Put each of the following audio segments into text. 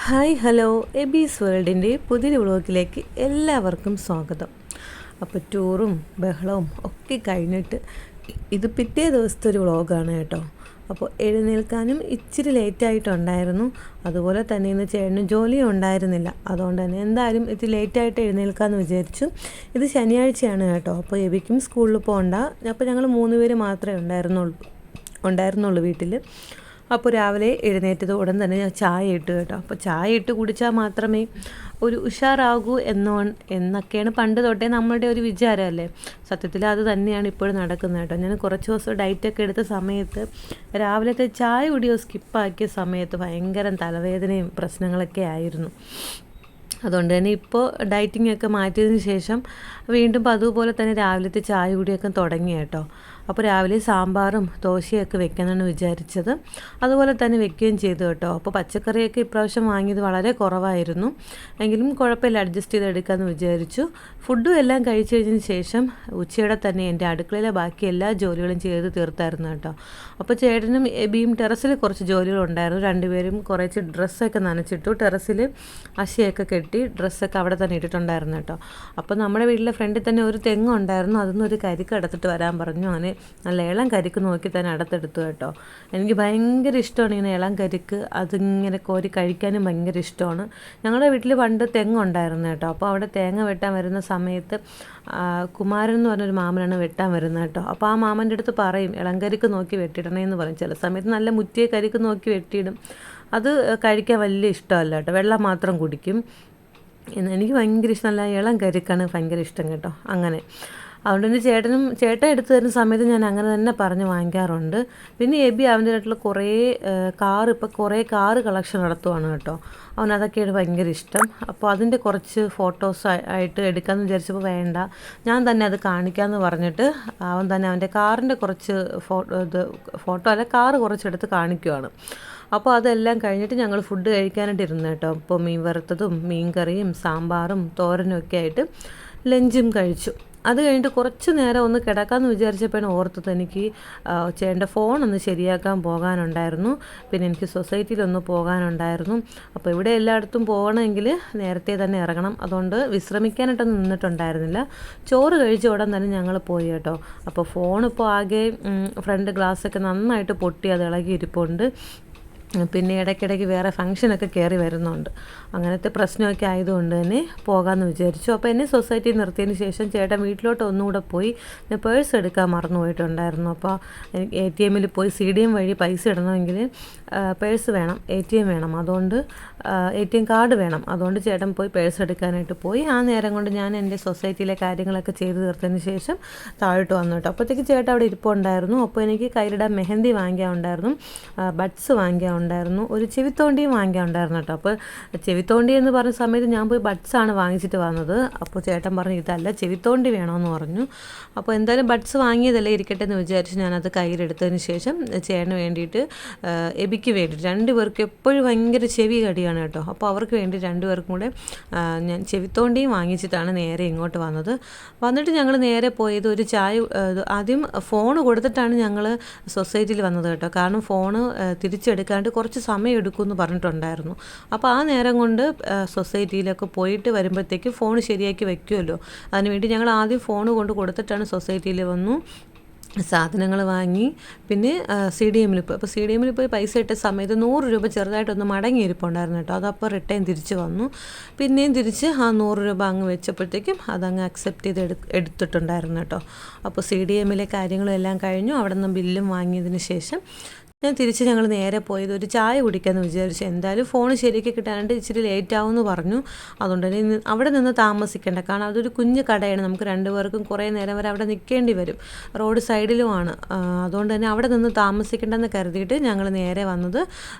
Hi hello എബീസ് വേൾഡിൻ്റെ പുതിയൊരു വ്ളോഗിലേക്ക് എല്ലാവർക്കും സ്വാഗതം. അപ്പോൾ ടൂറും ബഹളവും ഒക്കെ കഴിഞ്ഞിട്ട് ഇത് പിറ്റേ ദിവസത്തെ ഒരു വ്ളോഗാണ് കേട്ടോ. അപ്പോൾ എഴുന്നേൽക്കാനും ഇച്ചിരി ലേറ്റായിട്ടുണ്ടായിരുന്നു. അതുപോലെ തന്നെ ഇന്ന് ചേട്ടന് ജോലിയും ഉണ്ടായിരുന്നില്ല. അതുകൊണ്ട് തന്നെ എന്തായാലും ഇത് ലേറ്റായിട്ട് എഴുന്നേൽക്കാമെന്ന് വിചാരിച്ചു. ഇത് ശനിയാഴ്ചയാണ് കേട്ടോ. അപ്പോൾ എബിക്കും സ്കൂളിൽ പോകണ്ട. അപ്പോൾ ഞങ്ങൾ 3 പേര് മാത്രമേ ഉണ്ടായിരുന്നുള്ളൂ വീട്ടിൽ. അപ്പോൾ രാവിലെ എഴുന്നേറ്റത് ഉടൻ തന്നെ ഞാൻ ചായ ഇട്ട് കേട്ടോ. അപ്പോൾ ചായ ഇട്ട് കുടിച്ചാൽ മാത്രമേ ഒരു ഉഷാറാകൂ എന്നൊക്കെയാണ് പണ്ട് തൊട്ടേ നമ്മളുടെ ഒരു വിചാരമല്ലേ. സത്യത്തിൽ അത് തന്നെയാണ് ഇപ്പോഴും നടക്കുന്നത് കേട്ടോ. ഞാൻ കുറച്ച് ദിവസം ഡയറ്റൊക്കെ എടുത്ത സമയത്ത് രാവിലത്തെ ചായ കുടിയോ സ്കിപ്പാക്കിയ സമയത്ത് ഭയങ്കര തലവേദനയും പ്രശ്നങ്ങളൊക്കെ ആയിരുന്നു. അതുകൊണ്ട് തന്നെ ഇപ്പോൾ ഡയറ്റിംഗ് ഒക്കെ മാറ്റിയതിന് ശേഷം വീണ്ടും അതുപോലെ തന്നെ രാവിലത്തെ ചായ കുടിയൊക്കെ തുടങ്ങി കേട്ടോ. അപ്പോൾ രാവിലെ സാമ്പാറും ദോശയൊക്കെ വെക്കാനാണ് വിചാരിച്ചത്. അതുപോലെ തന്നെ വെക്കുകയും ചെയ്തു കേട്ടോ. അപ്പോൾ പച്ചക്കറിയൊക്കെ ഇപ്രാവശ്യം വാങ്ങിയത് വളരെ കുറവായിരുന്നു. എങ്കിലും കുഴപ്പമില്ല, അഡ്ജസ്റ്റ് ചെയ്തെടുക്കാമെന്ന് വിചാരിച്ചു. ഫുഡും എല്ലാം കഴിച്ചു കഴിഞ്ഞതിന് ശേഷം ഉച്ചയുടെ തന്നെ എൻ്റെ അടുക്കളയിലെ ബാക്കി എല്ലാ ജോലികളും ചെയ്ത് തീർത്തായിരുന്നു കേട്ടോ. അപ്പോൾ ചേട്ടനും എബിയും ടെറസിൽ കുറച്ച് ജോലികളുണ്ടായിരുന്നു. രണ്ടുപേരും കുറച്ച് ഡ്രസ്സൊക്കെ നനച്ചിട്ടു. ടെറസിൽ അശയൊക്കെ കെട്ടി ഡ്രസ്സൊക്കെ അവിടെ തന്നെ ഇട്ടിട്ടുണ്ടായിരുന്നു കേട്ടോ. അപ്പോൾ നമ്മുടെ വീട്ടിലെ ഫ്രണ്ടിൽ തന്നെ ഒരു തെങ്ങുണ്ടായിരുന്നു. അതിൽ ഒരു കരിക്ക് എടുത്തിട്ട് വരാൻ പറഞ്ഞു. അങ്ങനെ നല്ല ഇളം കരിക്ക് നോക്കി തന്നെ അടുത്തെടുത്തു കേട്ടോ. എനിക്ക് ഭയങ്കര ഇഷ്ടമാണ് ഇങ്ങനെ ഇളം കരിക്ക്. അതിങ്ങനെ കോരി കഴിക്കാനും ഭയങ്കര ഇഷ്ടമാണ്. ഞങ്ങളുടെ വീട്ടിൽ പണ്ട് തെങ്ങുണ്ടായിരുന്നു കേട്ടോ. അപ്പോൾ അവിടെ തേങ്ങ വെട്ടാൻ വരുന്ന സമയത്ത് കുമാരൻ എന്ന് പറഞ്ഞൊരു മാമനാണ് വെട്ടാൻ വരുന്നത് കേട്ടോ. അപ്പോൾ ആ മാമൻ്റെ അടുത്ത് പറയും ഇളം കരിക്ക് നോക്കി വെട്ടിയിടണേന്ന് പറയും. ചില സമയത്ത് നല്ല മുറ്റിയ കരിക്ക് നോക്കി വെട്ടിയിടും. അത് കഴിക്കാൻ വലിയ ഇഷ്ടമല്ല കേട്ടോ. വെള്ളം മാത്രം കുടിക്കും. എനിക്ക് ഭയങ്കര ഇഷ്ടം, നല്ല ഇളം കരിക്കാണ് ഭയങ്കര ഇഷ്ടം കേട്ടോ. അങ്ങനെ അതുകൊണ്ട് തന്നെ ചേട്ടൻ എടുത്തു തരുന്ന സമയത്ത് ഞാൻ അങ്ങനെ തന്നെ പറഞ്ഞ് വാങ്ങിക്കാറുണ്ട്. പിന്നെ എബി അവൻ്റെ ആയിട്ടുള്ള കുറേ കാറ് കളക്ഷൻ നടത്തുവാണ് കേട്ടോ. അവനതൊക്കെയാണ് ഭയങ്കര ഇഷ്ടം. അപ്പോൾ അതിൻ്റെ കുറച്ച് ഫോട്ടോസ് ആയിട്ട് എടുക്കാമെന്ന് വിചാരിച്ചപ്പോൾ വേണ്ട, ഞാൻ തന്നെ അത് കാണിക്കാമെന്ന് പറഞ്ഞിട്ട് അവൻ തന്നെ അവൻ്റെ കാറിൻ്റെ കുറച്ച് ഫോട്ടോ അല്ല കാറ് കുറച്ചെടുത്ത് കാണിക്കുവാണ്. അപ്പോൾ അതെല്ലാം കഴിഞ്ഞിട്ട് ഞങ്ങൾ ഫുഡ് കഴിക്കാനായിട്ട് ഇരുന്നു കേട്ടോ. അപ്പോൾ മീൻ വറുത്തതും മീൻ കറിയും സാമ്പാറും തോരനും ഒക്കെ ആയിട്ട് ലഞ്ചും കഴിച്ചു. അത് കഴിഞ്ഞിട്ട് കുറച്ച് നേരം ഒന്ന് കിടക്കാമെന്ന് വിചാരിച്ചപ്പോഴാണ് ഓർത്തത് എനിക്ക് ചേട്ടൻ്റെ ഫോണൊന്ന് ശരിയാക്കാൻ പോകാനുണ്ടായിരുന്നു. പിന്നെ എനിക്ക് സൊസൈറ്റിയിലൊന്ന് പോകാനുണ്ടായിരുന്നു. അപ്പോൾ ഇവിടെ എല്ലായിടത്തും പോകണമെങ്കിൽ നേരത്തെ തന്നെ ഇറങ്ങണം. അതുകൊണ്ട് വിശ്രമിക്കാനായിട്ടൊന്നും നിന്നിട്ടുണ്ടായിരുന്നില്ല. ചോറ് കഴിച്ച ഉടൻ തന്നെ ഞങ്ങൾ പോയി കേട്ടോ. അപ്പോൾ ഫോണിപ്പോൾ ആകെ ഫ്രണ്ട് ഗ്ലാസ്സൊക്കെ നന്നായിട്ട് പൊട്ടി അത് ഇളകി ഇരിപ്പുണ്ട്. പിന്നെ ഇടയ്ക്കിടയ്ക്ക് വേറെ ഫംഗ്ഷനൊക്കെ കയറി വരുന്നുണ്ട്. അങ്ങനത്തെ പ്രശ്നമൊക്കെ ആയതുകൊണ്ട് തന്നെ പോകാമെന്ന് വിചാരിച്ചു. അപ്പോൾ എന്നെ സൊസൈറ്റിയിൽ നിർത്തിയതിന് ശേഷം ചേട്ടൻ വീട്ടിലോട്ട് ഒന്നുകൂടെ പോയി. ഞാൻ പേഴ്സ് എടുക്കാൻ മറന്നു പോയിട്ടുണ്ടായിരുന്നു. അപ്പോൾ ATM പോയി CDM വഴി പൈസ ഇടണമെങ്കിൽ പേഴ്സ് വേണം, ATM വേണം. അതുകൊണ്ട് ATM കാർഡ് വേണം. അതുകൊണ്ട് ചേട്ടൻ പോയി പേഴ്സ് എടുക്കാനായിട്ട് പോയി. ആ നേരം കൊണ്ട് ഞാൻ എൻ്റെ സൊസൈറ്റിയിലെ കാര്യങ്ങളൊക്കെ ചെയ്ത് തീർത്തതിന് ശേഷം താഴോട്ട് വന്നു കേട്ടോ. അപ്പോഴത്തേക്ക് ചേട്ടൻ അവിടെ ഇരിപ്പുണ്ടായിരുന്നു. അപ്പോൾ എനിക്ക് കയ്യിലിടാൻ മെഹന്തി വാങ്ങിക്കാനുണ്ടായിരുന്നു, ബഡ്സ് വാങ്ങിക്കാനുണ്ടായിരുന്നു, ഒരു ചെവിത്തോണ്ടിയും വാങ്ങിക്കാനുണ്ടായിരുന്നു കേട്ടോ. അപ്പോൾ ചെവിത്തോണ്ടി എന്ന് പറഞ്ഞ സമയത്ത് ഞാൻ പോയി ബഡ്സാണ് വാങ്ങിച്ചിട്ട് വന്നത്. അപ്പോൾ ചേട്ടൻ പറഞ്ഞു ഇതല്ല ചെവിത്തോണ്ടി വേണമെന്ന് പറഞ്ഞു. അപ്പോൾ എന്തായാലും ബഡ്സ് വാങ്ങിയതല്ലേ ഇരിക്കട്ടെ എന്ന് വിചാരിച്ച് ഞാനത് കയ്യിലെടുത്തതിന് ശേഷം ചേട്ടന് വേണ്ടിയിട്ട് എബിക്ക് വേണ്ടിയിട്ട് 2 പേർക്ക് എപ്പോഴും ഭയങ്കര ചെവി കടിയാണ് കേട്ടോ. അപ്പോൾ അവർക്ക് വേണ്ടി 2 പേർക്കും കൂടെ ഞാൻ ചെവിത്തോണ്ടിയും വാങ്ങിച്ചിട്ടാണ് നേരെ ഇങ്ങോട്ട് വന്നിട്ട് ഞങ്ങൾ നേരെ പോയത് ഒരു ചായ ആദ്യം ഫോൺ കൊടുത്തിട്ടാണ് ഞങ്ങൾ സൊസൈറ്റിയിൽ വന്നത് കേട്ടോ. കാരണം ഫോണ് തിരിച്ചെടുക്കാണ്ട് കുറച്ച് സമയം എടുക്കുമെന്ന് പറഞ്ഞിട്ടുണ്ടായിരുന്നു. അപ്പോൾ ആ നേരം കൊണ്ട് സൊസൈറ്റിയിലൊക്കെ പോയിട്ട് വരുമ്പോഴത്തേക്ക് ഫോൺ ശരിയാക്കി വയ്ക്കുമല്ലോ. അതിനുവേണ്ടി ഞങ്ങൾ ആദ്യം ഫോൺ കൊടുത്തിട്ടാണ് സൊസൈറ്റിയിൽ വന്നു. സാധനങ്ങൾ വാങ്ങി പിന്നെ CDM പോയി. അപ്പോൾ CDM പോയി പൈസ ഇട്ട സമയത്ത് 100 രൂപ ചെറുതായിട്ടൊന്ന് മടങ്ങിയിരിപ്പുണ്ടായിരുന്നു കേട്ടോ. അതപ്പോൾ റിട്ടേൺ തിരിച്ച് വന്നു. പിന്നെയും തിരിച്ച് ആ 100 രൂപ അങ്ങ് വെച്ചപ്പോഴത്തേക്കും അതങ്ങ് അക്സെപ്റ്റ് ചെയ്ത് എടുത്തിട്ടുണ്ടായിരുന്നു കേട്ടോ. അപ്പോൾ CDM കാര്യങ്ങളും എല്ലാം കഴിഞ്ഞു. അവിടെ നിന്ന് ബില്ലും വാങ്ങിയതിന് ശേഷം തിരിച്ച് ഞങ്ങൾ നേരെ പോയത് ഒരു ചായ കുടിക്കാമെന്ന് വിചാരിച്ചു. എന്തായാലും ഫോൺ ശരിയാക്കി കിട്ടാനായിട്ട് ഇച്ചിരി ലേറ്റ് ആവുമെന്ന് പറഞ്ഞു. അതുകൊണ്ട് തന്നെ അവിടെ നിന്ന് താമസിക്കേണ്ട, കാരണം അതൊരു കുഞ്ഞു കടയാണ്. നമുക്ക് 2 പേർക്കും കുറേ നേരം വരെ അവിടെ നിൽക്കേണ്ടി വരും. റോഡ് സൈഡിലുമാണ്. അതുകൊണ്ട് തന്നെ അവിടെ നിന്ന് താമസിക്കേണ്ടെന്ന് കരുതിയിട്ട് ഞങ്ങൾ നേരെ വന്നത്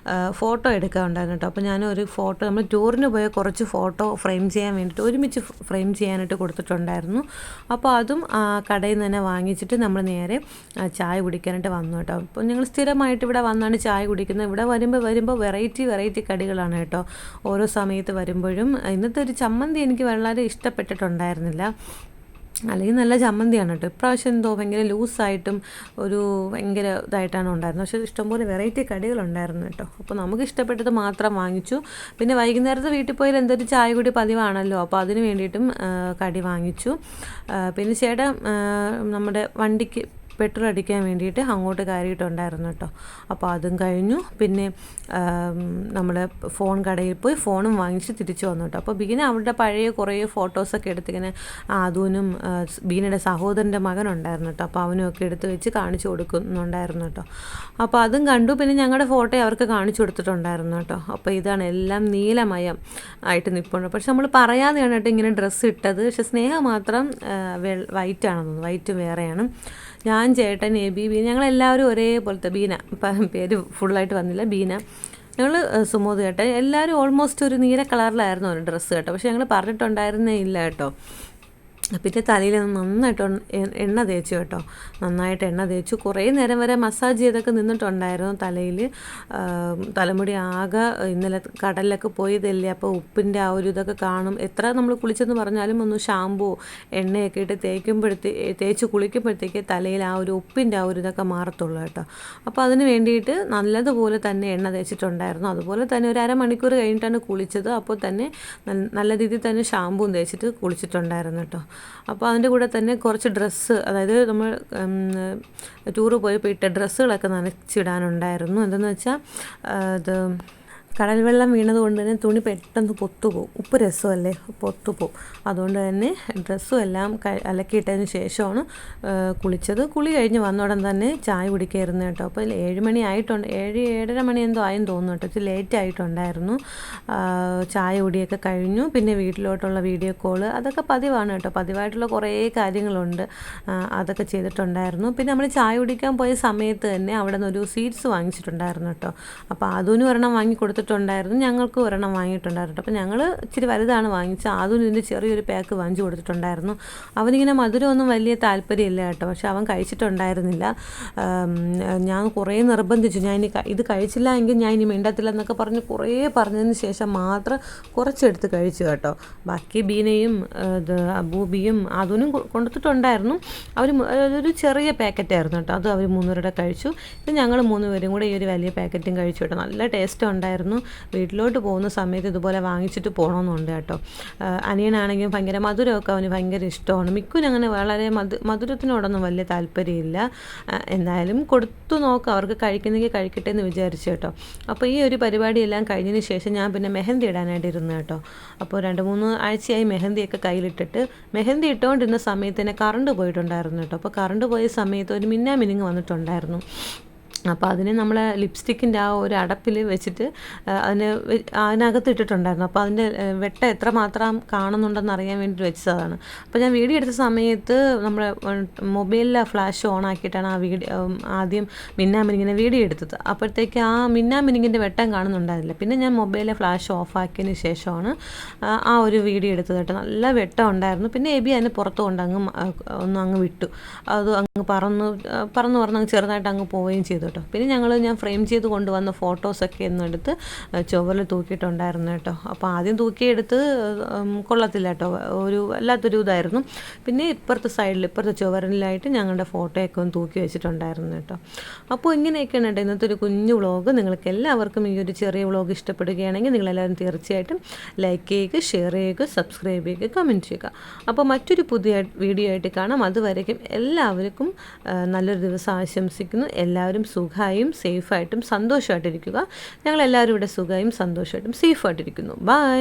ഫോട്ടോ എടുക്കാനുണ്ടായിരുന്നു കേട്ടോ. അപ്പോൾ ഞാനൊരു ഫോട്ടോ, നമ്മൾ ടൂറിന് പോയ കുറച്ച് ഫോട്ടോ ഫ്രെയിം ചെയ്യാൻ വേണ്ടിയിട്ട് ഒരുമിച്ച് ഫ്രെയിം ചെയ്യാനായിട്ട് കൊടുത്തിട്ടുണ്ടായിരുന്നു. അപ്പോൾ അതും കടയിൽ നിന്ന് തന്നെ വാങ്ങിച്ചിട്ട് നമ്മൾ നേരെ ചായ കുടിക്കാനായിട്ട് വന്നു കേട്ടോ. അപ്പോൾ ഞങ്ങൾ സ്ഥിരമായിട്ട് ഇവിടെ വന്നാണ് ചായ കുടിക്കുന്നത്. ഇവിടെ വരുമ്പോൾ വെറൈറ്റി കടികളാണ് കേട്ടോ. ഓരോ സമയത്ത് വരുമ്പോഴും ഇന്നത്തെ ഒരു ചമ്മന്തി എനിക്ക് വളരെ ഇഷ്ടപ്പെട്ടിട്ടുണ്ടായിരുന്നില്ല. അല്ലെങ്കിൽ നല്ല ചമ്മന്തിയാണ് കേട്ടോ. ഇപ്രാവശ്യം എന്തോ ഭയങ്കര ലൂസായിട്ടും ഭയങ്കര ഇതായിട്ടാണ് ഉണ്ടായിരുന്നത്. പക്ഷേ ഇഷ്ടംപോലെ വെറൈറ്റി കടികളുണ്ടായിരുന്നു കേട്ടോ. അപ്പോൾ നമുക്ക് ഇഷ്ടപ്പെട്ടത് മാത്രം വാങ്ങിച്ചു. പിന്നെ വൈകുന്നേരത്തെ വീട്ടിൽ പോയാൽ എന്തൊരു ചായ കൂടി പതിവാണല്ലോ, അപ്പോൾ അതിന് വേണ്ടിയിട്ടും കടി വാങ്ങിച്ചു. പിന്നെ ചേട്ടൻ നമ്മുടെ വണ്ടിക്ക് പെട്രോൾ അടിക്കാൻ വേണ്ടിയിട്ട് അങ്ങോട്ട് കയറിയിട്ടുണ്ടായിരുന്നു കേട്ടോ. അപ്പോൾ അതും കഴിഞ്ഞു. പിന്നെ നമ്മൾ ഫോൺ കടയിൽ പോയി ഫോണും വാങ്ങിച്ച് തിരിച്ചു വന്നു കേട്ടോ. അപ്പോൾ ബീന അവരുടെ പഴയ കുറേ ഫോട്ടോസൊക്കെ എടുത്തിങ്ങനെ അതുവിനും ബീനയുടെ സഹോദരൻ്റെ മകനുണ്ടായിരുന്നു കേട്ടോ. അപ്പോൾ അവനുമൊക്കെ എടുത്ത് വെച്ച് കാണിച്ചു കൊടുക്കുന്നുണ്ടായിരുന്നു കേട്ടോ. അപ്പോൾ അതും കണ്ടു. പിന്നെ ഞങ്ങളുടെ ഫോട്ടോ അവർക്ക് കാണിച്ചു കൊടുത്തിട്ടുണ്ടായിരുന്നു കേട്ടോ. അപ്പോൾ ഇതാണ് എല്ലാം നീലമയം ആയിട്ട് നിൽപ്പുണ്ട്. പക്ഷെ നമ്മൾ പറയാതെയാണ് കേട്ടോ ഇങ്ങനെ ഡ്രസ്സ് ഇട്ടത്. പക്ഷെ സ്നേഹ മാത്രം വൈറ്റാണെന്ന് തോന്നുന്നു, വൈറ്റ് വേറെയാണ്. ഞാൻ, ചേട്ടൻ, എബി, ബീന, ഞങ്ങളെല്ലാവരും ഒരേപോലത്തെ. ബീന പേര് ഫുള്ളായിട്ട് വന്നില്ല, ബീന. ഞങ്ങൾ സുമോദ് കേട്ടോ, എല്ലാവരും ഓൾമോസ്റ്റ് ഒരു നീല കളറിലായിരുന്നു ഒരു ഡ്രസ്സ് കേട്ടോ. പക്ഷെ ഞങ്ങൾ പറഞ്ഞിട്ടുണ്ടായിരുന്നേ ഇല്ല കേട്ടോ. പിന്നെ തലയിൽ നന്നായിട്ട് എണ്ണ തേച്ചു കേട്ടോ. നന്നായിട്ട് എണ്ണ തേച്ചു. കുറേ നേരം വരെ മസാജ് ചെയ്തൊക്കെ നിന്നിട്ടുണ്ടായിരുന്നു തലയിൽ. തലമുടി ആകെ ഇന്നലെ കടലിലൊക്കെ പോയതല്ലേ, അപ്പോൾ ഉപ്പിൻ്റെ ഇതൊക്കെ കാണും. എത്ര നമ്മൾ കുളിച്ചെന്ന് പറഞ്ഞാലും ഒന്ന് ഷാമ്പൂ എണ്ണയൊക്കെ ഇട്ട് തേച്ച് കുളിക്കുമ്പോഴത്തേക്ക് തലയിൽ ഉപ്പിൻ്റെ ഇതൊക്കെ മാറത്തുള്ളൂ കേട്ടോ. അപ്പോൾ അതിന് വേണ്ടിയിട്ട് നല്ലതുപോലെ തന്നെ എണ്ണ തേച്ചിട്ടുണ്ടായിരുന്നു. അതുപോലെ തന്നെ ഒരു അരമണിക്കൂർ കഴിഞ്ഞിട്ടാണ് കുളിച്ചത്. അപ്പോൾ തന്നെ നല്ല രീതിയിൽ തന്നെ ഷാമ്പൂവും തേച്ചിട്ട് കുളിച്ചിട്ടുണ്ടായിരുന്നു കേട്ടോ. അപ്പോൾ അതിൻ്റെ കൂടെ തന്നെ കുറച്ച് ഡ്രസ്സ്, അതായത് നമ്മൾ ടൂറ് പോയപ്പോൾ ഇട്ട ഡ്രസ്സുകളൊക്കെ നനച്ചിടാനുണ്ടായിരുന്നു. എന്തെന്ന് വെച്ചാൽ ഇത് കടൽ വെള്ളം വീണതുകൊണ്ട് തന്നെ തുണി പെട്ടെന്ന് പൊത്തുപോകും. ഉപ്പ് രസമല്ലേ, പൊത്തുപോകും. അതുകൊണ്ട് തന്നെ ഡ്രസ്സും എല്ലാം അലക്കിയിട്ടതിന് ശേഷമാണ് കുളിച്ചത്. കുളി കഴിഞ്ഞ് വന്നോടൻ തന്നെ ചായ കുടിക്കായിരുന്നു കേട്ടോ. അപ്പോൾ 7 മണി ആയിട്ടുണ്ട്, 7-7:30 മണി എന്തോ ആയെന്ന് തോന്നുന്നു കേട്ടോ. ഇച്ചിരി ലേറ്റ് ആയിട്ടുണ്ടായിരുന്നു. ചായ കുടിയൊക്കെ കഴിഞ്ഞു. പിന്നെ വീട്ടിലോട്ടുള്ള വീഡിയോ കോള് അതൊക്കെ പതിവാണ് കേട്ടോ. പതിവായിട്ടുള്ള കുറേ കാര്യങ്ങളുണ്ട്, അതൊക്കെ ചെയ്തിട്ടുണ്ടായിരുന്നു. പിന്നെ നമ്മൾ ചായ കുടിക്കാൻ പോയ സമയത്ത് തന്നെ അവിടെ നിന്നൊരു സ്വീറ്റ്സ് വാങ്ങിച്ചിട്ടുണ്ടായിരുന്നു കേട്ടോ. അപ്പോൾ അതിന് ഒരെണ്ണം വാങ്ങി കൊടുത്തിട്ടുണ്ടായിരുന്നു, ഞങ്ങൾക്ക് ഒരെണ്ണം വാങ്ങിയിട്ടുണ്ടായിരുന്നു. അപ്പോൾ ഞങ്ങൾ ഇച്ചിരി വലുതാണ് വാങ്ങിച്ചത്. അതും ഇതിൻ്റെ ചെറിയൊരു പാക്ക് വാങ്ങിച്ചു കൊടുത്തിട്ടുണ്ടായിരുന്നു. അവനിങ്ങനെ മധുരമൊന്നും വലിയ താല്പര്യമില്ല കേട്ടോ. പക്ഷെ അവൻ കഴിച്ചിട്ടുണ്ടായിരുന്നില്ല. ഞാൻ കുറേ നിർബന്ധിച്ചു, ഞാൻ ഇത് കഴിച്ചില്ല എങ്കിൽ ഞാൻ ഇനി മിണ്ടത്തില്ല എന്നൊക്കെ പറഞ്ഞ് കുറേ പറഞ്ഞതിന് ശേഷം മാത്രം കുറച്ചെടുത്ത് കഴിച്ചു കേട്ടോ. ബാക്കി ബീനയും അബൂബിയും അതിനും കൊടുത്തിട്ടുണ്ടായിരുന്നു. ഒരു ചെറിയ പാക്കറ്റായിരുന്നു കേട്ടോ. അത് അവർ 3 പേരുടെ കഴിച്ചു. ഇത് ഞങ്ങൾ 3 പേരും കൂടെ ഈ ഒരു വലിയ പാക്കറ്റും കഴിച്ചു കേട്ടോ. നല്ല ടേസ്റ്റ് ഉണ്ടായിരുന്നു. വീട്ടിലോട്ട് പോകുന്ന സമയത്ത് ഇതുപോലെ വാങ്ങിച്ചിട്ട് പോകണമെന്നുണ്ട് കേട്ടോ. അനിയനാണെങ്കിൽ ഭയങ്കര മധുരമൊക്കെ അവന് ഭയങ്കര ഇഷ്ടമാണ്. മിക്കുന് അങ്ങനെ വളരെ മധുരത്തിനോടൊന്നും വലിയ താല്പര്യമില്ല. എന്തായാലും കൊടുത്തു നോക്കാം, അവർക്ക് കഴിക്കുന്നെങ്കിൽ കഴിക്കട്ടെ എന്ന് വിചാരിച്ചു കേട്ടോ. അപ്പോൾ ഈ ഒരു പരിപാടിയെല്ലാം കഴിഞ്ഞതിന് ശേഷം ഞാൻ പിന്നെ മെഹന്തി ഇടാനായിട്ട് ഇരുന്നു കേട്ടോ. അപ്പോൾ 2-3 ആഴ്ചയായി മെഹന്തിയൊക്കെ കയ്യിലിട്ടിട്ട്. മെഹന്തി ഇട്ടുകൊണ്ടിരുന്ന സമയത്ത് തന്നെ കറണ്ട് പോയിട്ടുണ്ടായിരുന്നു കേട്ടോ. അപ്പോൾ കറണ്ട് പോയ സമയത്ത് ഒരു മിന്നാമിനുങ്ങ് വന്നിട്ടുണ്ടായിരുന്നു. അപ്പോൾ അതിനെ നമ്മൾ ലിപ്സ്റ്റിക്കിൻ്റെ ഒരു അടപ്പിൽ വെച്ചിട്ട് അതിനകത്ത് ഇട്ടിട്ടുണ്ടായിരുന്നു. അപ്പോൾ അതിൻ്റെ വെട്ടം എത്രമാത്രം കാണുന്നുണ്ടെന്ന് അറിയാൻ വേണ്ടി വെച്ചതാണ്. അപ്പോൾ ഞാൻ വീഡിയോ എടുത്ത സമയത്ത് നമ്മുടെ മൊബൈലിലെ ഫ്ലാഷ് ഓൺ ആക്കിയിട്ടാണ് ആദ്യം മിന്നാമിനിങ്ങിനെ വീഡിയോ എടുത്തത്. അപ്പോഴത്തേക്ക് മിന്നാമിനിങ്ങിൻ്റെ വെട്ടം കാണുന്നുണ്ടായിരുന്നില്ല. പിന്നെ ഞാൻ മൊബൈലിലെ ഫ്ലാഷ് ഓഫ് ആക്കിയതിന് ശേഷമാണ് ഒരു വീഡിയോ എടുത്തത് കേട്ടോ. നല്ല വെട്ടം ഉണ്ടായിരുന്നു. പിന്നെ എബി അതിന് പുറത്ത് കൊണ്ട് അങ്ങ് വിട്ടു. അത് അങ്ങ് പറന്ന് ചെറുതായിട്ട് അങ്ങ് പോവുകയും ചെയ്തു കേട്ടോ. പിന്നെ ഞാൻ ഫ്രെയിം ചെയ്ത് കൊണ്ടുവന്ന ഫോട്ടോസൊക്കെ ഒന്നും എടുത്ത് ചുവരിൽ തൂക്കിയിട്ടുണ്ടായിരുന്നു കേട്ടോ. അപ്പോൾ ആദ്യം തൂക്കിയെടുത്ത് കൊള്ളത്തില്ല കേട്ടോ, വല്ലാത്തൊരു ഇതായിരുന്നു. പിന്നെ ഇപ്പുറത്തെ ചുവരിലായിട്ട് ഞങ്ങളുടെ ഫോട്ടോയൊക്കെ ഒന്ന് തൂക്കി വെച്ചിട്ടുണ്ടായിരുന്നു കേട്ടോ. അപ്പോൾ ഇങ്ങനെയൊക്കെയാണ് കേട്ടോ ഇന്നത്തെ ഒരു കുഞ്ഞു വ്ളോഗ്. നിങ്ങൾക്ക് എല്ലാവർക്കും ഈ ഒരു ചെറിയ വ്ളോഗ് ഇഷ്ടപ്പെടുകയാണെങ്കിൽ നിങ്ങളെല്ലാവരും തീർച്ചയായിട്ടും ലൈക്ക് ചെയ്യുക, ഷെയർ ചെയ്യുക, സബ്സ്ക്രൈബ് ചെയ്യുക, കമൻറ്റ് ചെയ്യുക. അപ്പോൾ മറ്റൊരു പുതിയ വീഡിയോ ആയിട്ട് കാണാം. അതുവരേക്കും എല്ലാവർക്കും നല്ലൊരു ദിവസം ആശംസിക്കുന്നു. എല്ലാവരും സുഖമായും സേഫായിട്ടും സന്തോഷമായിട്ടിരിക്കുക. ഞങ്ങളെല്ലാവരും ഇവിടെ സുഖമായും സന്തോഷമായിട്ടും സേഫായിട്ടിരിക്കുന്നു. ബൈ.